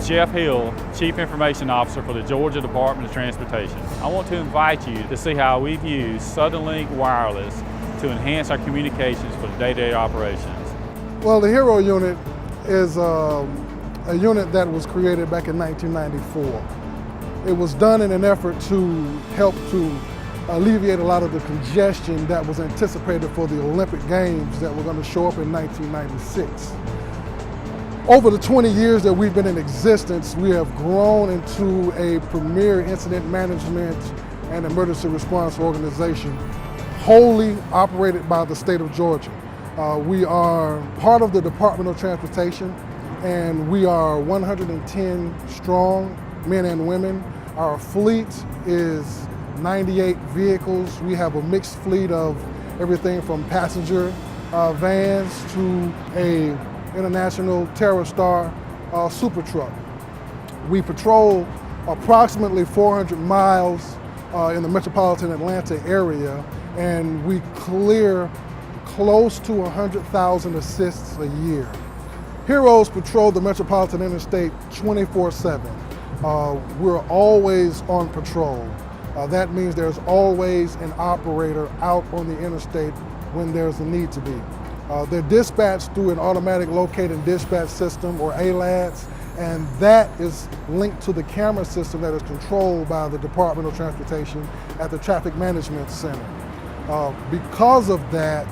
Jeff Hill, Chief Information Officer for the Georgia Department of Transportation. I want to invite you to see how we've used SouthernLink Wireless to enhance our communications for the day-to-day operations. Well, the HERO unit is a unit that was created back in 1994. It was done in an effort to help to alleviate a lot of the congestion that was anticipated for the Olympic Games that were going to show up in 1996. Over the 20 years that we've been in existence, we have grown into a premier incident management and emergency response organization, wholly operated by the state of Georgia. We are part of the Department of Transportation, and we are 110 strong, men and women. Our fleet is 98 vehicles. We have a mixed fleet of everything from passenger vans to a International TerraStar super truck. We patrol approximately 400 miles in the metropolitan Atlanta area, and we clear close to 100,000 assists a year. HEROs patrol the metropolitan interstate 24/7. We're always on patrol. That means there's always an operator out on the interstate when there's a need to be. They're dispatched through an automatic locate and dispatch system, or ALADS, and that is linked to the camera system that is controlled by the Department of Transportation at the Traffic Management Center. Because of that,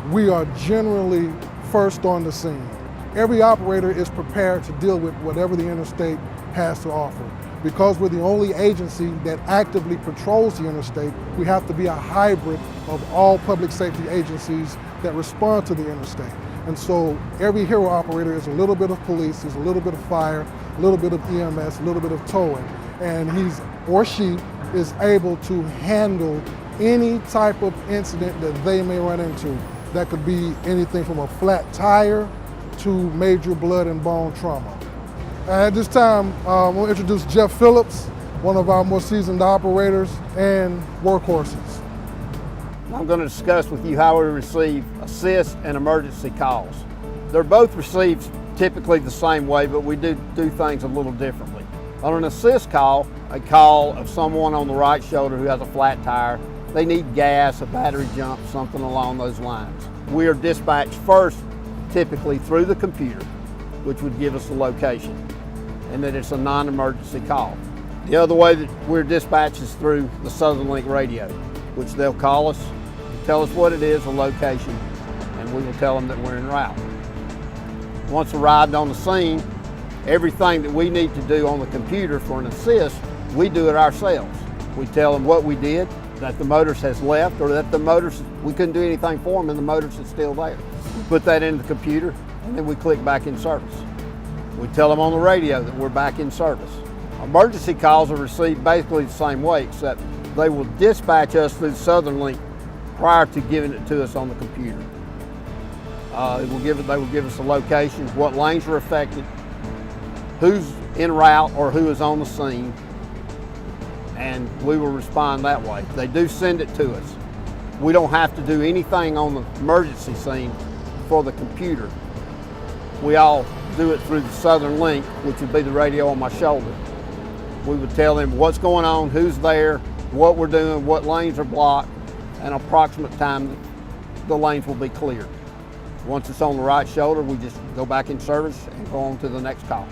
we are generally first on the scene. Every operator is prepared to deal with whatever the interstate has to offer. Because we're the only agency that actively patrols the interstate, we have to be a hybrid of all public safety agencies that respond to the interstate. And so every HERO operator is a little bit of police, is a little bit of fire, a little bit of EMS, a little bit of towing, and he's or she is able to handle any type of incident that they may run into. That could be anything from a flat tire to major blood and bone trauma. At this time, I want to introduce Jeff Phillips, one of our more seasoned operators and workhorses. I'm going to discuss with you how we receive assist and emergency calls. They're both received typically the same way, but we do things a little differently. On an assist call, a call of someone on the right shoulder who has a flat tire, they need gas, a battery jump, something along those lines. We are dispatched first, typically through the computer, which would give us the location, and that it's a non-emergency call. The other way that we're dispatched is through the SouthernLink radio, which they'll call us, tell us what it is, a location, and we will tell them that we're en route. Once arrived on the scene, everything that we need to do on the computer for an assist, we do it ourselves. We tell them what we did, that the motorist has left, or that the motorist, we couldn't do anything for them and the motorist is still there. We put that into the computer, and then we click back in service. We tell them on the radio that we're back in service. Emergency calls are received basically the same way, except they will dispatch us through SouthernLink prior to giving it to us on the computer. They will give us a location, what lanes are affected, who's en route or who is on the scene, and we will respond that way. They do send it to us. We don't have to do anything on the emergency scene for the computer. We all do it through the SouthernLink, which would be the radio on my shoulder. We would tell them what's going on, who's there, what we're doing, what lanes are blocked, and approximate time the lanes will be cleared. Once it's on the right shoulder, we just go back in service and go on to the next call.